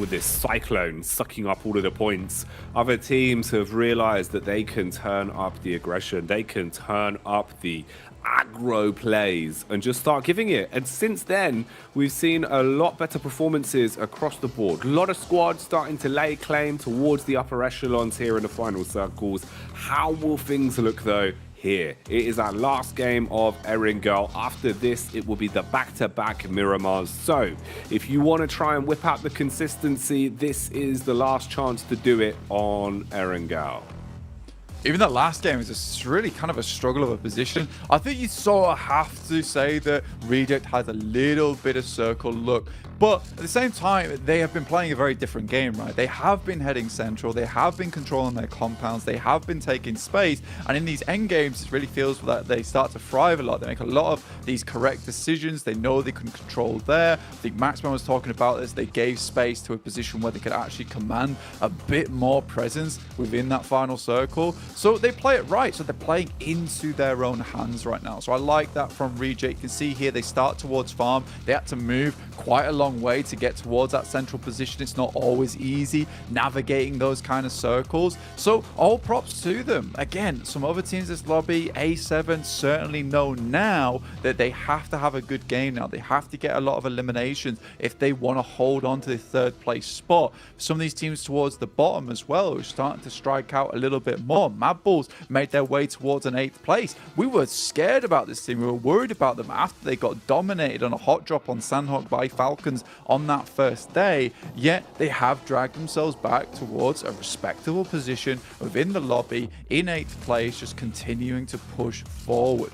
with this cyclone sucking up all of the points, other teams have realized that they can turn up the aggression, they can turn up the aggro plays and just start giving it. And since then, we've seen a lot better performances across the board. A lot of squads starting to lay claim towards the upper echelons here in the final circles. How will things look though here? It is our last game of ERANGEL. After this, it will be the back-to-back Miramars. So if you want to try and whip out the consistency, this is the last chance to do it on ERANGEL. Even that last game is really kind of a struggle of a position. I think you sort of have to say that Reject has a little bit of circle look. But at the same time, they have been playing a very different game, right? They have been heading central. They have been controlling their compounds. They have been taking space. And in these end games, it really feels that they start to thrive a lot. They make a lot of these correct decisions. They know they can control there. I think Maxman was talking about this. They gave space to a position where they could actually command a bit more presence within that final circle. So they play it right. So they're playing into their own hands right now. So I like that from Reject. You can see here they start towards farm. They had to move quite a long way to get towards that central position. It's not always easy navigating those kind of circles. So all props to them. Again, some other teams in this lobby, A7 certainly know now that they have to have a good game now. They have to get a lot of eliminations if they want to hold on to the third place spot. Some of these teams towards the bottom as well are starting to strike out a little bit more. Mad Bulls made their way towards an 8th place. We were scared about this team. We were worried about them after they got dominated on a hot drop on Sandhawk by Falcons on that first day, yet they have dragged themselves back towards a respectable position within the lobby in 8th place, just continuing to push forward.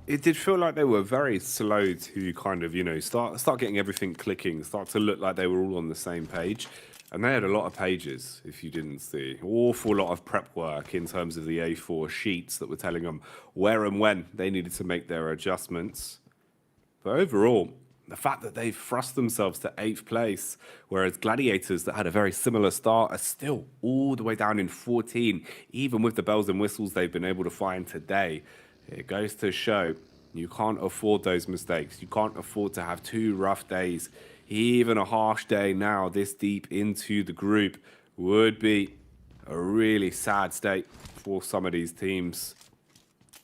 It did feel like they were very slow to kind of, you know, start getting everything clicking, start to look like they were all on the same page. And they had a lot of pages, if you didn't see. Awful lot of prep work in terms of the A4 sheets that were telling them where and when they needed to make their adjustments. But overall, the fact that they've thrust themselves to 8th place, whereas Gladiators that had a very similar start are still all the way down in 14, even with the bells and whistles they've been able to find today, it goes to show you can't afford those mistakes. You can't afford to have 2 rough days. Even a harsh day now this deep into the group would be a really sad state for some of these teams.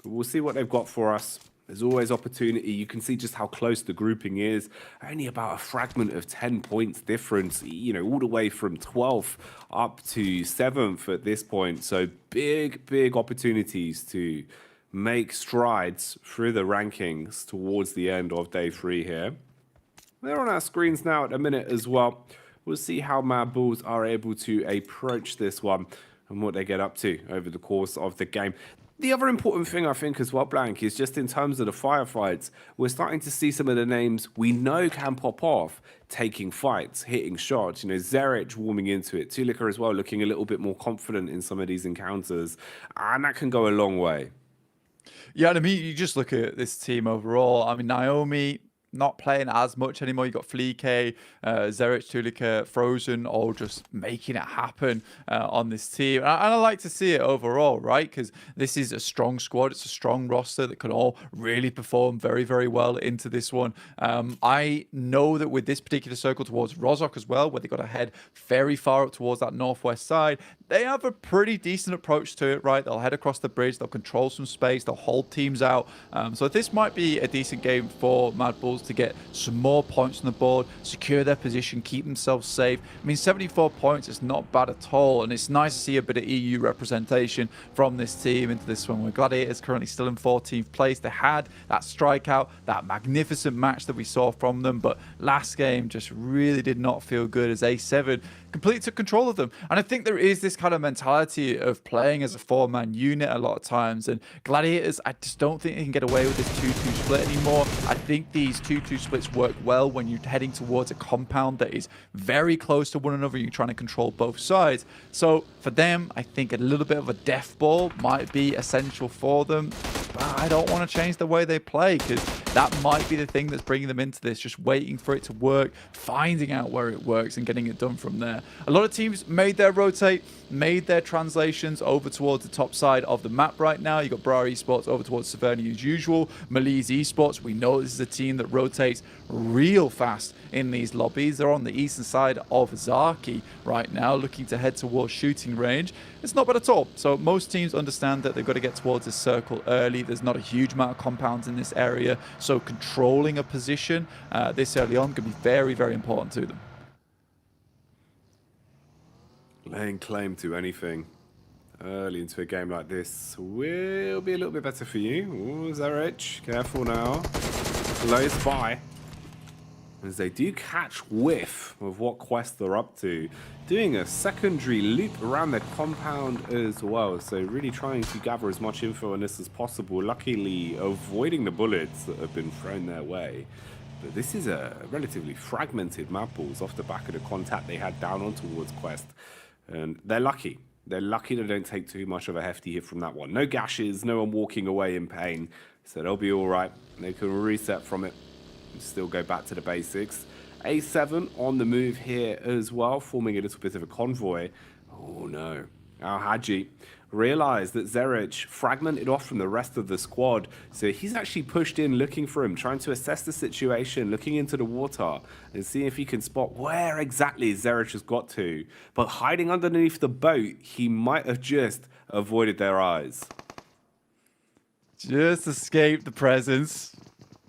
But we'll see what they've got for us. There's always opportunity. You can see just how close the grouping is. Only about a fragment of 10 points difference, you know, all the way from 12th up to 7th at this point. So big opportunities to make strides through the rankings towards the end of day 3 here. They're on our screens now at the minute as well. We'll see how Mad Bulls are able to approach this one and what they get up to over the course of the game. The other important thing I think as well, Blank, is just in terms of the firefights, we're starting to see some of the names we know can pop off, taking fights, hitting shots. You know, Zerich warming into it. Tulika as well, looking a little bit more confident in some of these encounters. And that can go a long way. Yeah, and I mean, you just look at this team overall. I mean, Naomi not playing as much anymore. You got Fleek, Zerich, Tulika, Frozen, all just making it happen on this team. And I like to see it overall, right? Because this is a strong squad. It's a strong roster that can all really perform very well into this one. I know that with this particular circle towards Rozhok as well, where they got to head very far up towards that northwest side, they have a pretty decent approach to it, right? They'll head across the bridge. They'll control some space. They'll hold teams out. So this might be a decent game for Mad Bulls to get some more points on the board, secure their position, keep themselves safe. I mean, 74 points is not bad at all, and it's nice to see a bit of EU representation from this team into this one. Where Gladiators currently still in 14th place. They had that strikeout, that magnificent match that we saw from them, but last game just really did not feel good as A7 completely took control of them. And I think there is this kind of mentality of playing as a 4-man unit a lot of times, and Gladiators, I just don't think they can get away with this 2-2 split anymore. I think these 2-2 splits work well when you're heading towards a compound that is very close to one another. You're trying to control both sides. So for them, I think a little bit of a death ball might be essential for them. I don't want to change the way they play, because that might be the thing that's bringing them into this, just waiting for it to work, finding out where it works and getting it done from there. A lot of teams made their rotate, made their translations over towards the top side of the map right now. You got Bra eSports over towards Severny as usual. Malise eSports, we know this is a team that rotates real fast in these lobbies. They're on the eastern side of Zaki right now, looking to head towards shooting range. It's not bad at all. So most teams understand that they've got to get towards this circle early. There's not a huge amount of compounds in this area, so controlling a position this early on can be very, very important to them. Laying claim to anything early into a game like this will be a little bit better for you. Ooh, Zerich, careful now. Close by. As they do catch whiff of what quest they're up to. Doing a secondary loop around their compound as well. So really trying to gather as much info on this as possible. Luckily avoiding the bullets that have been thrown their way. But this is a relatively fragmented map balls off the back of the contact they had down on towards quest. And they're lucky. They're lucky they don't take too much of a hefty hit from that one. No gashes, no one walking away in pain. So they'll be all right. They can reset from it and still go back to the basics. A7 on the move here as well, forming a little bit of a convoy. Oh no. Al-Haji realized that Zerich fragmented off from the rest of the squad, so he's actually pushed in looking for him, trying to assess the situation, looking into the water and seeing if he can spot where exactly Zerich has got to. But hiding underneath the boat, he might have just avoided their eyes. Just escape the presence.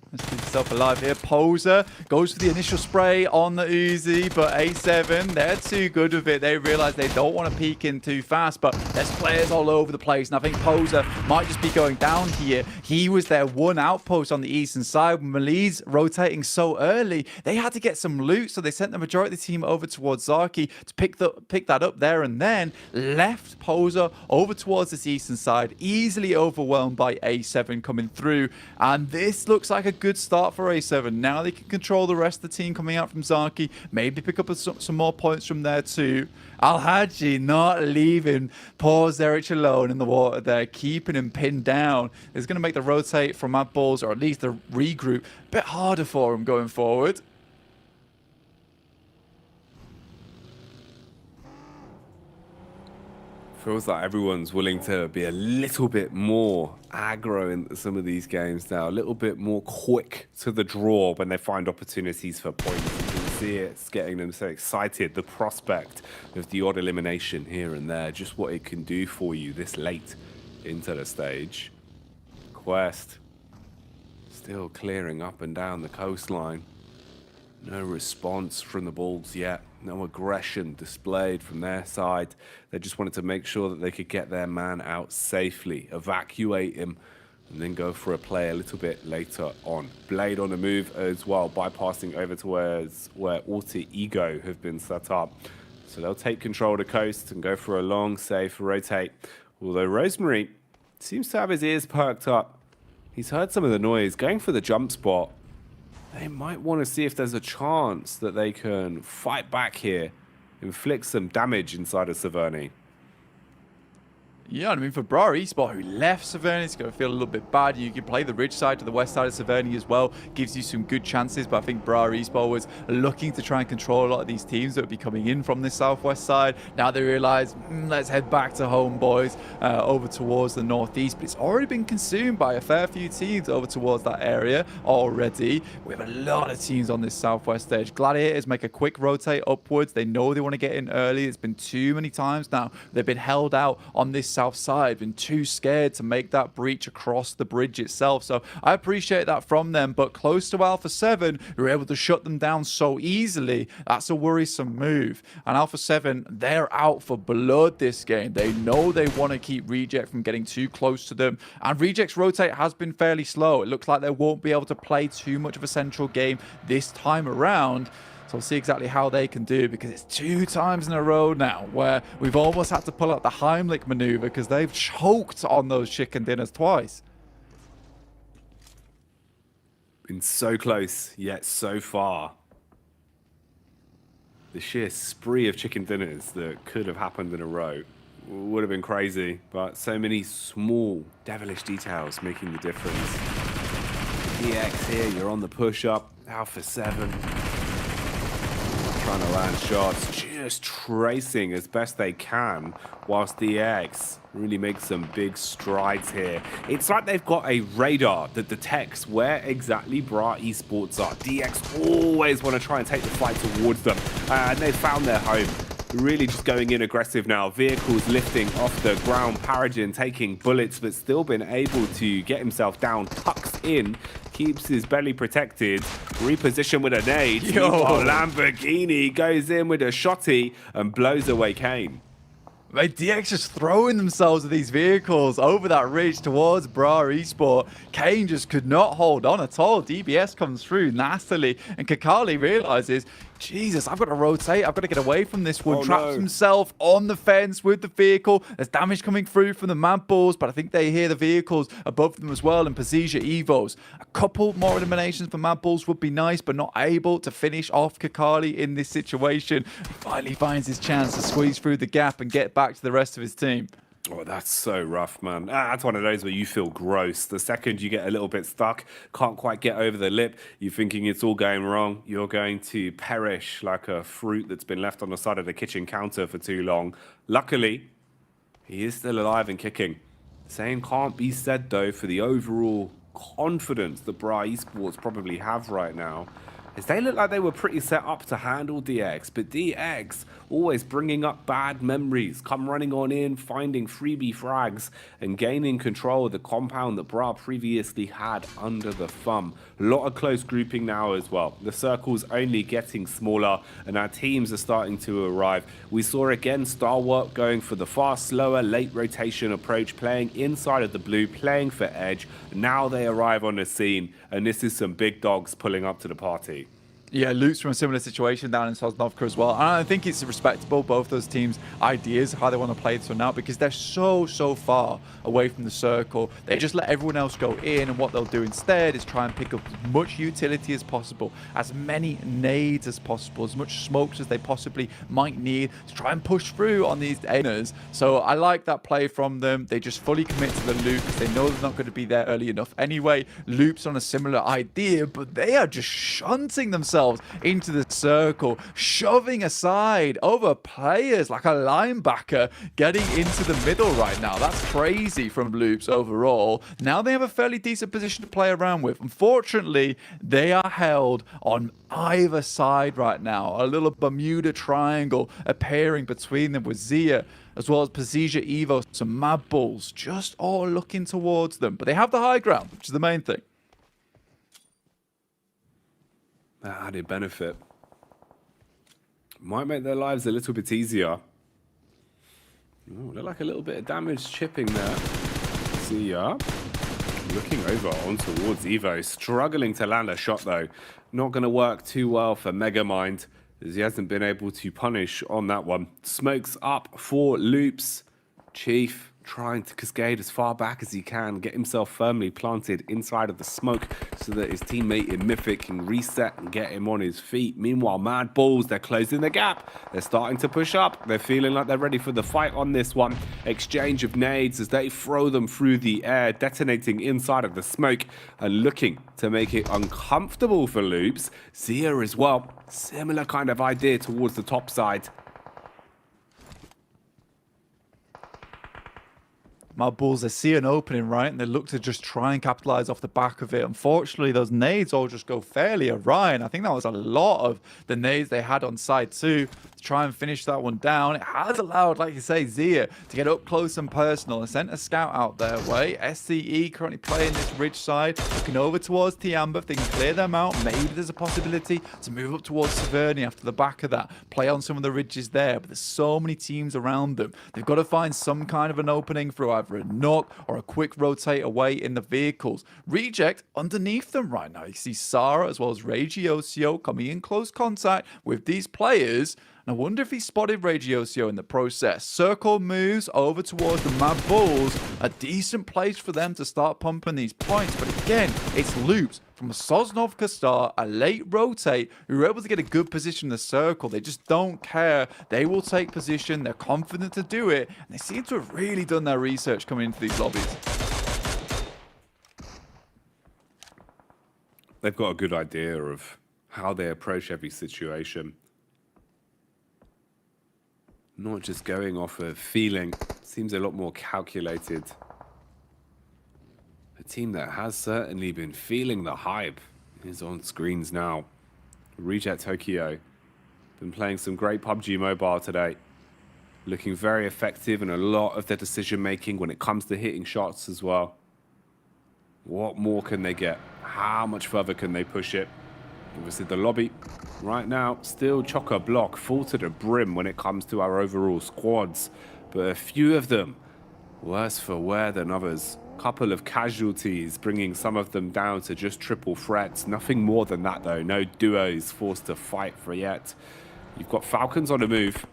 Let's keep yourself alive here. Poser goes for the initial spray on the Uzi, but A7, they're too good with it. They realize they don't want to peek in too fast, but there's players all over the place, and I think Poser might just be going down here. He was their one outpost on the eastern side. Malise rotating so early, they had to get some loot, so they sent the majority of the team over towards Zaki to pick that up there, and then left Poser over towards this eastern side, easily overwhelmed by A7 coming through, and this looks like a good start for A7. Now they can control the rest of the team coming out from Zaki, maybe pick up some more points from there too. Al-Haji not leaving poor Zerich alone in the water there, keeping him pinned down. It's going to make the rotate from Mad Balls, or at least the regroup, a bit harder for him going forward. Feels like everyone's willing to be a little bit more aggro in some of these games now, a little bit more quick to the draw when they find opportunities for points. You can see it's getting them so excited, the prospect of the odd elimination here and there, just what it can do for you this late into the stage. Quest still clearing up and down the coastline. No response from the Bulls yet. No aggression displayed from their side. They just wanted to make sure that they could get their man out safely, evacuate him, and then go for a play a little bit later on. Blade on the move as well, bypassing over to where Alter Ego have been set up. So they'll take control of the coast and go for a long, safe rotate. Although Rosemary seems to have his ears perked up. He's heard some of the noise, going for the jump spot. They might want to see if there's a chance that they can fight back here, inflict some damage inside of Severny. Yeah, I mean, for Bra eSport, who left Severny, it's going to feel a little bit bad. You can play the ridge side to the west side of Severny as well. Gives you some good chances, but I think Bra eSport was looking to try and control a lot of these teams that would be coming in from this southwest side. Now they realize, let's head back to home, boys, over towards the northeast. But it's already been consumed by a fair few teams over towards that area already. We have a lot of teams on this southwest stage. Gladiators make a quick rotate upwards. They know they want to get in early. It's been too many times now. They've been held out on this south side, been too scared to make that breach across the bridge itself. So I appreciate that from them, but close to Alpha 7, who were able to shut them down so easily, that's a worrisome move. And Alpha 7, they're out for blood this game. They know they want to keep Reject from getting too close to them, and Reject's rotate has been fairly slow. It looks like they won't be able to play too much of a central game this time around. So we'll see exactly how they can do, because it's 2 times in a row now where we've almost had to pull out the Heimlich maneuver because they've choked on those chicken dinners twice. Been so close, yet so far. The sheer spree of chicken dinners that could have happened in a row would have been crazy. But so many small, devilish details making the difference. EX here, you're on the push-up. Alpha 7. Trying to land shots, just tracing as best they can, whilst the EX really makes some big strides here. It's like they've got a radar that detects where exactly Bra eSports are. DX always want to try and take the fight towards them, and they've found their home. Really just going in aggressive now. Vehicles lifting off the ground. Paragon taking bullets, but still been able to get himself down. Tucks in, keeps his belly protected. Reposition with a nade. Meanwhile, Lamborghini goes in with a shotty and blows away Kane. Mate, DX just throwing themselves at these vehicles over that ridge towards Bra Esport. Kane just could not hold on at all. DBS comes through nastily, and Kakali realizes, Jesus, I've got to rotate. I've got to get away from this one. Traps himself on the fence with the vehicle. There's damage coming through from the Mad Bulls, but I think they hear the vehicles above them as well. And Pazija Evos. A couple more eliminations for Mad Bulls would be nice, but not able to finish off Kakali in this situation. He finally finds his chance to squeeze through the gap and get back to the rest of his team. Oh, that's so rough, man. That's one of those where you feel gross. The second you get a little bit stuck, can't quite get over the lip, you're thinking it's all going wrong. You're going to perish like a fruit that's been left on the side of the kitchen counter for too long. Luckily, he is still alive and kicking. Same can't be said, though, for the overall confidence that Bra Esports probably have right now. As they look like they were pretty set up to handle DX, but DX always bringing up bad memories, come running on in, finding freebie frags, and gaining control of the compound that Bra previously had under the thumb. A lot of close grouping now as well. The circle's only getting smaller, and our teams are starting to arrive. We saw again Starwarp going for the fast, slower, late rotation approach, playing inside of the blue, playing for edge. Now they arrive on the scene, and this is some big dogs pulling up to the party. Yeah, Luke's from a similar situation down in Sosnovka as well. And I think it's respectable, both those teams' ideas of how they want to play this one out, because they're so far away from the circle. They just let everyone else go in, and what they'll do instead is try and pick up as much utility as possible, as many nades as possible, as much smokes as they possibly might need to try and push through on these inners. So I like that play from them. They just fully commit to the loop because they know they're not going to be there early enough anyway. Loop's on a similar idea, but they are just shunting themselves into the circle, shoving aside over players like a linebacker, getting into the middle right now. That's crazy from Loops overall. Now they have a fairly decent position to play around with. Unfortunately, they are held on either side right now. A little Bermuda triangle appearing between them with Zia, as well as Pazija Evo, some Mad Bulls, just all looking towards them. But they have the high ground, which is the main thing. That added benefit might make their lives a little bit easier. Ooh, look like a little bit of damage chipping there. See ya. Looking over on towards Evo, struggling to land a shot though. Not going to work too well for Megamind, as he hasn't been able to punish on that one. Smokes up for Loops. Chief trying to cascade as far back as he can, get himself firmly planted inside of the smoke so that his teammate in Mythic can reset and get him on his feet. Meanwhile, Mad Bulls, they're closing the gap. They're starting to push up. They're feeling like they're ready for the fight on this one. Exchange of nades as they throw them through the air, detonating inside of the smoke and looking to make it uncomfortable for Loops. Zia as well, similar kind of idea towards the top side. My Bulls, they see an opening, right? And they look to just try and capitalize off the back of it. Unfortunately, those nades all just go fairly awry. And I think that was a lot of the nades they had on side 2 to try and finish that one down. It has allowed, like you say, Zia to get up close and personal and sent a scout out their way. SCE currently playing this ridge side, looking over towards Tiamba. If they can clear them out, maybe there's a possibility to move up towards Severny after the back of that. Play on some of the ridges there, but there's so many teams around them. They've got to find some kind of an opening through either a knock or a quick rotate away in the vehicles. Reject underneath them right now. You see Sarah as well as Regiosio coming in close contact with these players. And I wonder if he spotted Regiosio in the process. Circle moves over towards the Mad Bulls. A decent place for them to start pumping these points. But again, it's Loops from a Sosnovka start, a late rotate, who were able to get a good position in the circle. They just don't care. They will take position. They're confident to do it. And they seem to have really done their research coming into these lobbies. They've got a good idea of how they approach every situation. Not just going off of feeling. Seems a lot more calculated. A team that has certainly been feeling the hype is on screens now. Reject Tokyo. Been playing some great PUBG Mobile today. Looking very effective in a lot of their decision making when it comes to hitting shots as well. What more can they get? How much further can they push it? Obviously the lobby right now still chock-a-block, full to the brim when it comes to our overall squads. But a few of them worse for wear than others. Couple of casualties, bringing some of them down to just triple threats. Nothing more than that though. No duos forced to fight for yet. You've got Falcons on the move.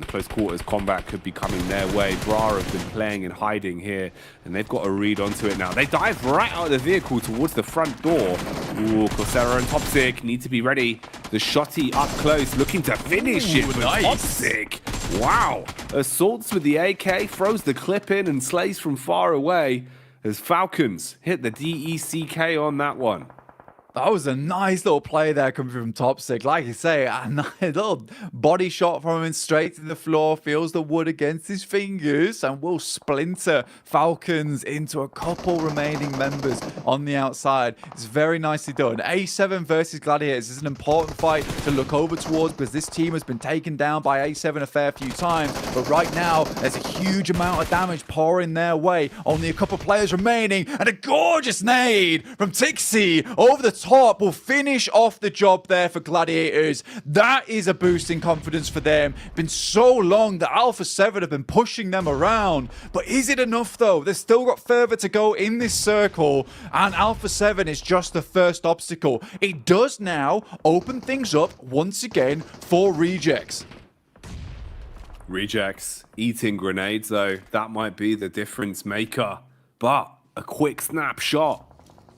Close quarters combat could be coming their way. Bra have been playing and hiding here, and they've got to read onto it now. They dive right out of the vehicle towards the front door. Ooh, Coursera and Topsic need to be ready. The shotty up close, looking to finish it with Topsic. Wow. Assaults with the AK, throws the clip in and slays from far away as Falcons hit the DECK on that one. That was a nice little play there coming from Topsic. Like you say, a nice little body shot from him straight to the floor. Feels the wood against his fingers and will splinter Falcons into a couple remaining members on the outside. It's very nicely done. A7 versus Gladiators is an important fight to look over towards because this team has been taken down by A7 a fair few times. But right now, there's a huge amount of damage pouring their way. Only a couple players remaining and a gorgeous nade from Tixie over the top will finish off the job there for Gladiators. That is a boost in confidence for them. Been so long that Alpha 7 have been pushing them around. But is it enough though? They've still got further to go in this circle, and Alpha 7 is just the first obstacle. It does now open things up once again for Rejects. Rejects eating grenades though, that might be the difference maker. But a quick snapshot.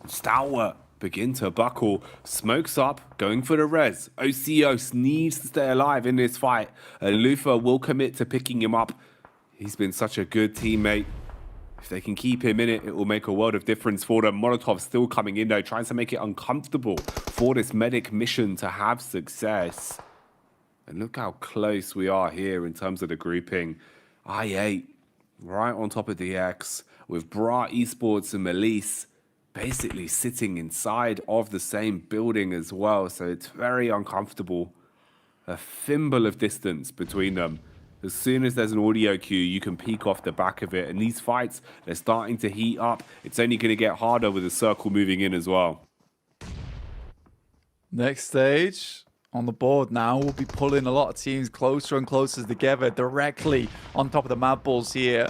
Stalwart begin to buckle. Smokes up, going for the res. Ocios needs to stay alive in this fight, and Lufa will commit to picking him up. He's been such a good teammate. If they can keep him in it, it will make a world of difference for them. Molotov still coming in though, trying to make it uncomfortable for this medic mission to have success. And look how close we are here in terms of the grouping. I8 right on top of DX with Bra eSports and Melise basically sitting inside of the same building as well, so it's very uncomfortable. A thimble of distance between them. As soon as there's an audio cue, you can peek off the back of it, and these fights, they're starting to heat up. It's only going to get harder with the circle moving in as well. Next stage on the board now will be pulling a lot of teams closer and closer together directly on top of the Mad Bulls here.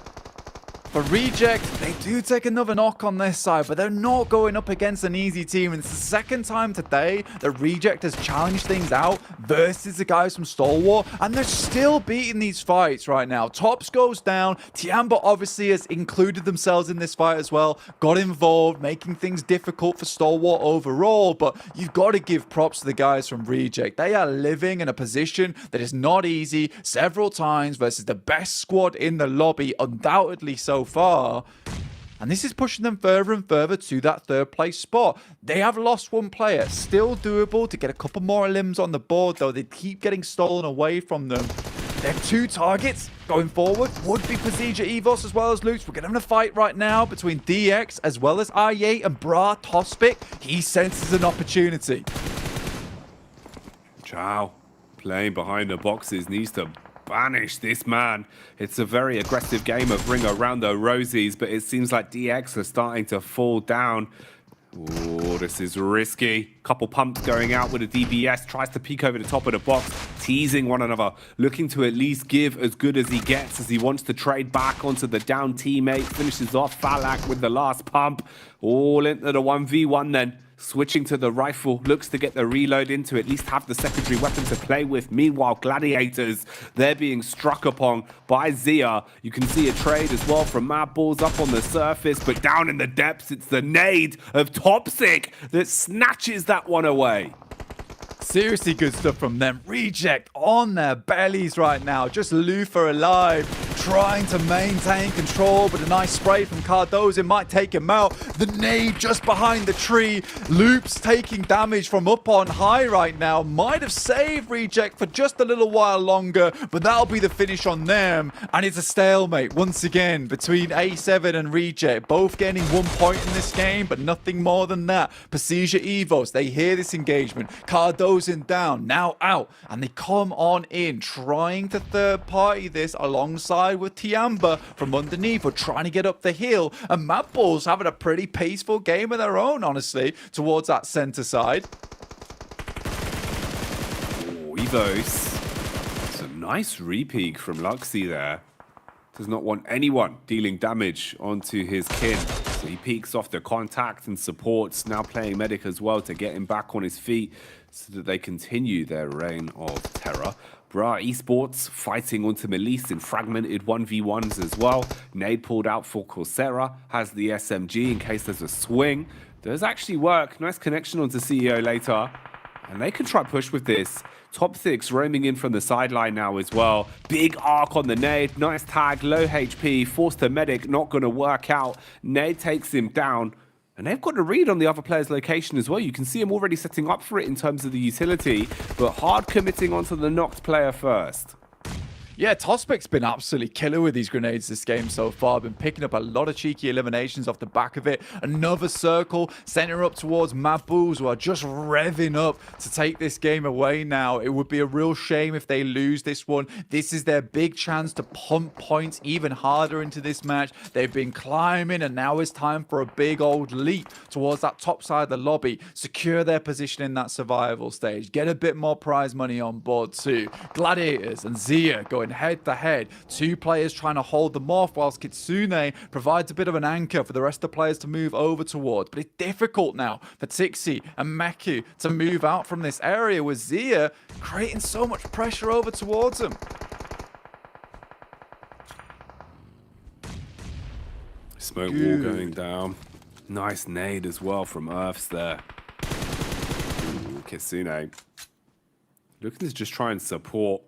For Reject, they do take another knock on this side, but they're not going up against an easy team. And it's the second time today that Reject has challenged things out versus the guys from Stalwart, and they're still beating these fights right now. Tops goes down. Tiamba obviously has included themselves in this fight as well, got involved, making things difficult for Stalwart overall, but you've got to give props to the guys from Reject. They are living in a position that is not easy several times versus the best squad in the lobby, undoubtedly so far, and this is pushing them further and further to that third place spot. They have lost one player, still doable to get a couple more limbs on the board though. They keep getting stolen away from them. Their two targets going forward would be Pazija Evos as well as Lux. We're getting a fight right now between DX as well as I8 and Bra Tospic. He senses an opportunity. Chow playing behind the boxes needs to banish this man. It's a very aggressive game of ring around the rosies, but it seems like DX are starting to fall down. Oh, this is risky. Couple pumps going out with a DBS. Tries to peek over the top of the box, teasing one another, looking to at least give as good as he gets as he wants to trade back onto the down teammate. Finishes off Falak with the last pump. All into the 1v1 then. switching to the rifle, looks to get the reload in to at least have the secondary weapon to play with. Meanwhile, Gladiators, they're being struck upon by Zia. You can see a trade as well from Mad Balls up on the surface, but down in the depths, it's the nade of Toxic that snatches that one away. Seriously good stuff from them. Reject on their bellies right now. Just Lufa alive, trying to maintain control, but a nice spray from Cardozo might take him out. The nade just behind the tree. Loops taking damage from up on high right now. Might have saved Reject for just a little while longer, but that'll be the finish on them. And it's a stalemate once again between A7 and Reject. Both getting 1 point in this game, but nothing more than that. Pasija Evos, they hear this engagement. Cardozo down, now out, and they come on in, trying to third party this alongside with Tiamba from underneath, but trying to get up the hill. And Mad Balls having a pretty peaceful game of their own, honestly, towards that center side. Oh, Evos. Some nice repeat from Luxy there. Does not want anyone dealing damage onto his kin. So he peeks off the contact and supports, now playing medic as well to get him back on his feet so that they continue their reign of terror. Bra eSports fighting onto Melise in fragmented 1v1s as well. Nade pulled out for Coursera, has the SMG in case there's a swing. Does actually work. Nice connection onto CEO later. And they can try push with this. Top Six roaming in from the sideline now as well. Big arc on the nade. Nice tag, low HP, forced to medic, not going to work out. Nade takes him down. And they've got a read on the other player's location as well. You can see him already setting up for it in terms of the utility, but hard committing onto the knocked player first. Yeah, Tospic's been absolutely killer with these grenades this game so far. Been picking up a lot of cheeky eliminations off the back of it. Another circle, center up towards Mad Balls, who are just revving up to take this game away now. It would be a real shame if they lose this one. This is their big chance to pump points even harder into this match. They've been climbing, and now it's time for a big old leap towards that top side of the lobby. Secure their position in that survival stage. Get a bit more prize money on board too. Gladiators and Zia going head to head. Two players trying to hold them off whilst Kitsune provides a bit of an anchor for the rest of the players to move over towards. But it's difficult now for Tixi and Meku to move out from this area with Zia creating so much pressure over towards them. Smoke wall going down. Nice nade as well from Earths there. Ooh, Kitsune looking to just try and support.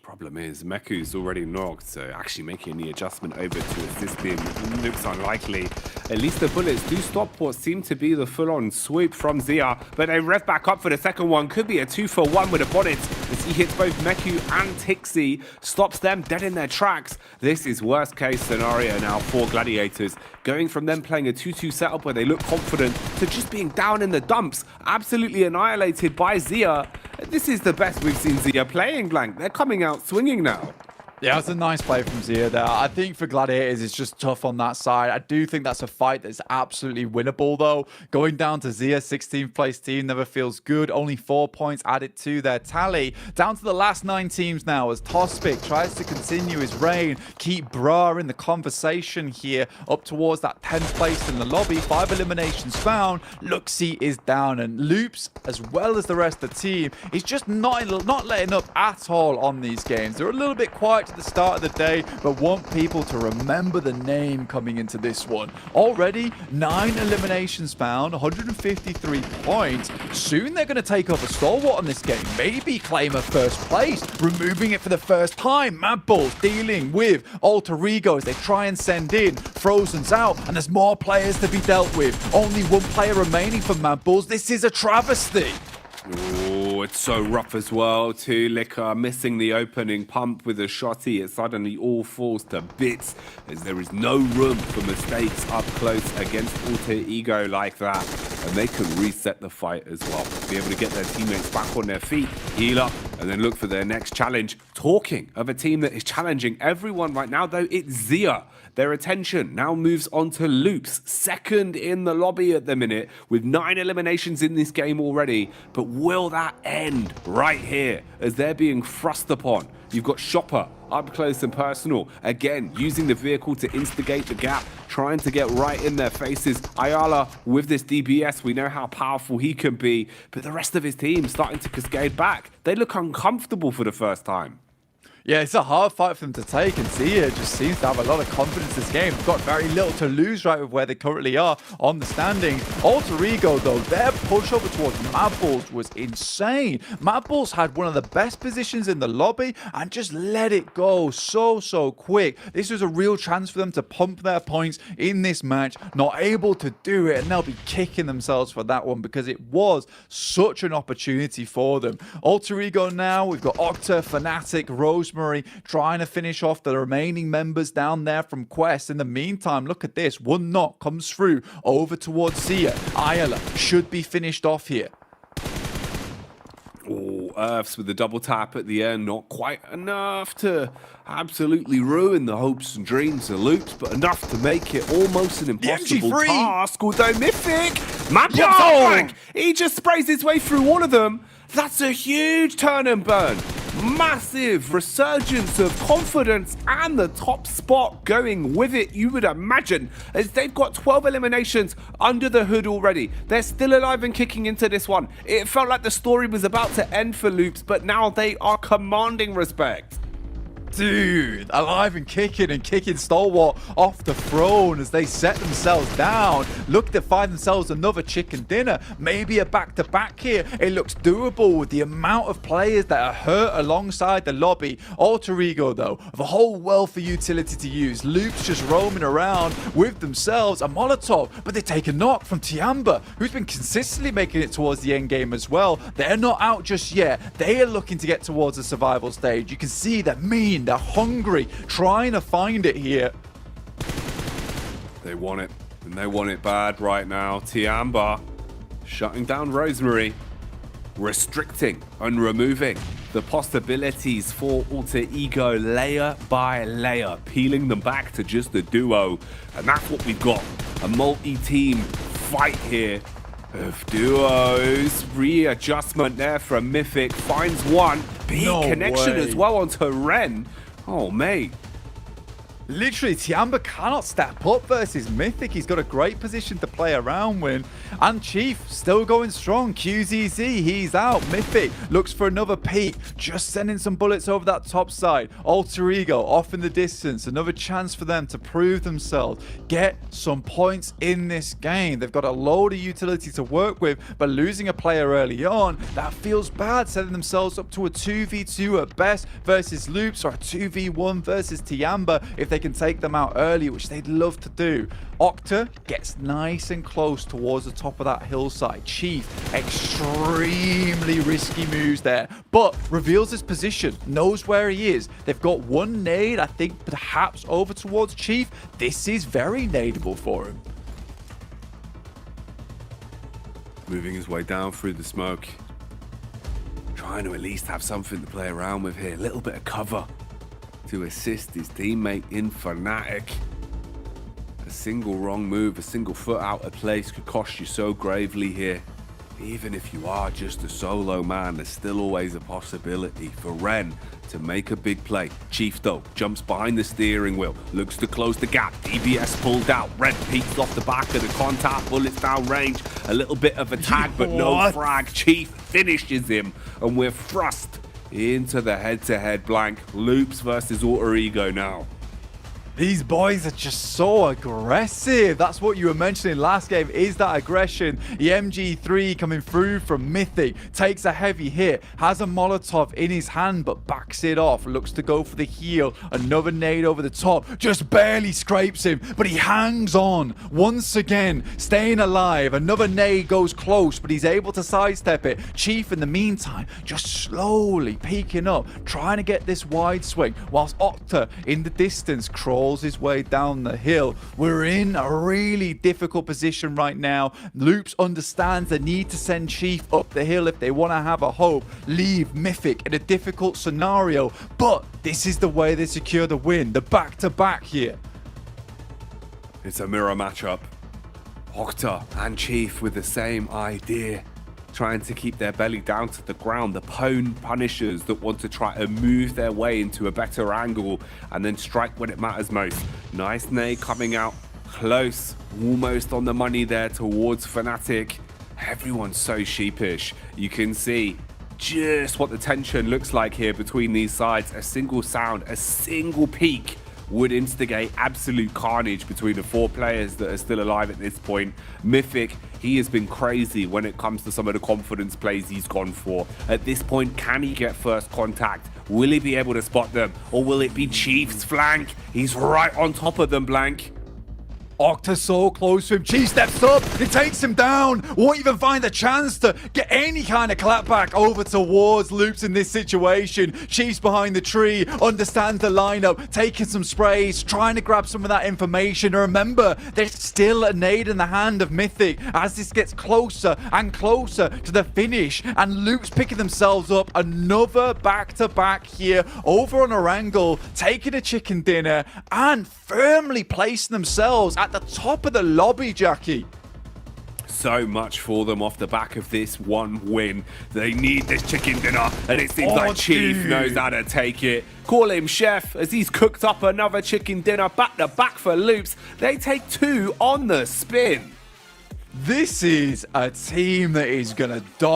Problem is, Meku's already knocked, so actually making the adjustment over to assist him looks unlikely. At least the bullets do stop what seemed to be the full-on swoop from Zia, but they rev back up for the second one. Could be a 2-for-1 with a bonnet as he hits both Meku and Tixi, stops them dead in their tracks. This is worst case scenario now for Gladiators, going from them playing a 2-2 setup where they look confident to just being down in the dumps, absolutely annihilated by Zia. This is the best we've seen Zia playing, Blank. They're coming out swinging now. Yeah, it's a nice play from Zia there. I think for Gladiators, it's just tough on that side. I do think that's a fight that's absolutely winnable, though. Going down to Zia, 16th place team, never feels good. Only 4 points added to their tally. Down to the last 9 teams now as Tospic tries to continue his reign. Keep Bra in the conversation here, up towards that 10th place in the lobby. 5 eliminations found. Luxy is down, and Loops, as well as the rest of the team, is just not letting up at all on these games. They're a little bit quiet at the start of the day, but want people to remember the name coming into this one. Already 9 eliminations found, 153 points. Soon they're going to take up a stalwart on this game, maybe claim a first place, removing it for the first time. Mad Balls dealing with alter ego as they try and send in. Frozen's out, and there's more players to be dealt with. Only 1 player remaining for Mad Balls. This is a travesty. Oh, it's so rough as well too. Liquor missing the opening pump with a shotty. It suddenly all falls to bits as there is no room for mistakes up close against alter ego like that. And they can reset the fight as well. Be able to get their teammates back on their feet, heal up, and then look for their next challenge. Talking of a team that is challenging everyone right now, though, it's Zia. Their attention now moves on to Loops, second in the lobby at the minute, with 9 eliminations in this game already. But will that end right here as they're being thrust upon You've got Shopper up close and personal. Again, using the vehicle to instigate the gap, trying to get right in their faces. Ayala with this DBS, we know how powerful he can be, but the rest of his team starting to cascade back. They look uncomfortable for the first time. Yeah, it's a hard fight for them to take, and Zia just seems to have a lot of confidence this game. They've got very little to lose right with where they currently are on the standings. Alter Ego, though, their push over towards Mad Bulls was insane. Mad Bulls had one of the best positions in the lobby and just let it go so quick. This was a real chance for them to pump their points in this match, not able to do it, and they'll be kicking themselves for that one because it was such an opportunity for them. Alter Ego now, we've got Octa, Fnatic, Rosemary trying to finish off the remaining members down there from Quest. In the meantime, look at this. One knock comes through over towards Zia. Ayala should be finished off here. Oh, Earths with the double tap at the end. Not quite enough to absolutely ruin the hopes and dreams of Loops, but enough to make it almost an impossible task. Although Mythic, Blank, he just sprays his way through all of them. That's a huge turn and burn. Massive resurgence of confidence and the top spot going with it, you would imagine, as they've got 12 eliminations under the hood already. They're still alive and kicking into this one. It felt like the story was about to end for Loops, but now they are commanding respect. Dude, alive and kicking stalwart off the throne as they set themselves down. Look to find themselves another chicken dinner, maybe a back-to-back here. It looks doable with the amount of players that are hurt alongside the lobby. Alter Ego, though, of a whole wealth of utility to use. Loops just roaming around with themselves a Molotov, but they take a knock from Tiamba, who's been consistently making it towards the end game as well. They're not out just yet. They are looking to get towards the survival stage. You can see they're mean, they're hungry, trying to find it here. They want it, and they want it bad right now. Tiamba shutting down Rosemary, restricting and removing the possibilities for Alter Ego layer by layer, peeling them back to just a duo. And that's what we've got, a multi-team fight here of duos. Readjustment there from Mythic, finds one. Big connection as well onto Ren. Oh, mate. Literally, Tiamba cannot step up versus Mythic. He's got a great position to play around with. And Chief still going strong. QZZ, he's out. Mythic looks for another peek. Just sending some bullets over that top side. Alter Ego off in the distance. Another chance for them to prove themselves. Get some points in this game. They've got a load of utility to work with, but losing a player early on, that feels bad. Setting themselves up to a 2v2 at best versus Loops, or a 2v1 versus Tiamba if they can take them out early, which they'd love to do. Octa gets nice and close towards the top of that hillside. Chief, extremely risky moves there, but reveals his position, knows where he is. They've got one nade, I think, perhaps over towards Chief. This is very nadeable for him. Moving his way down through the smoke. Trying to at least have something to play around with here. A little bit of cover to assist his teammate in Fnatic. A single wrong move, a single foot out of place could cost you so gravely here. Even if you are just a solo man, there's still always a possibility for Ren to make a big play. Chief, though, jumps behind the steering wheel, looks to close the gap. DBS pulled out. Ren peeks off the back of the contact, bullets down range. A little bit of a tag, but no frag. Chief finishes him, and we're thrust into the head-to-head blank. Loops versus Alter Ego now. These boys are just so aggressive. That's what you were mentioning last game, is that aggression. The MG3 coming through from Mythic, takes a heavy hit, has a Molotov in his hand, but backs it off, looks to go for the heal. Another nade over the top, just barely scrapes him, but he hangs on once again, staying alive. Another nade goes close, but he's able to sidestep it. Chief, in the meantime, just slowly peeking up, trying to get this wide swing, whilst Octa in the distance crawls his way down the hill. We're in a really difficult position right now. Loops understands the need to send Chief up the hill if they want to have a hope. Leave Mythic in a difficult scenario, but this is the way they secure the win. The back-to-back here. It's a mirror matchup. Octa and Chief with the same idea. trying to keep their belly down to the ground. The Pwn Punishers that want to try and move their way into a better angle and then strike when it matters most. Nice nade coming out close, almost on the money there towards Fnatic. Everyone's so sheepish. You can see just what the tension looks like here between these sides. A single sound, a single peak would instigate absolute carnage between the 4 players that are still alive at this point. Mythic, he has been crazy when it comes to some of the confidence plays he's gone for. At this point, can he get first contact? Will he be able to spot them? Or will it be Chief's flank? He's right on top of them, Blank. Octa so close to him. Chief steps up. He takes him down. Won't even find a chance to get any kind of clapback over towards Loops in this situation. Chief's behind the tree, understands the lineup, taking some sprays, trying to grab some of that information. And remember, there's still a nade in the hand of Mythic as this gets closer and closer to the finish. And Loops picking themselves up. Another back-to-back here over on ERANGEL, taking a chicken dinner and firmly placing themselves at the top of the lobby, Jackie. So much for them off the back of this one win. They need this chicken dinner, and it seems like Chief knows how to take it. Call him chef as he's cooked up another chicken dinner back to back for Loops. They take 2 on the spin. This is a team that is going to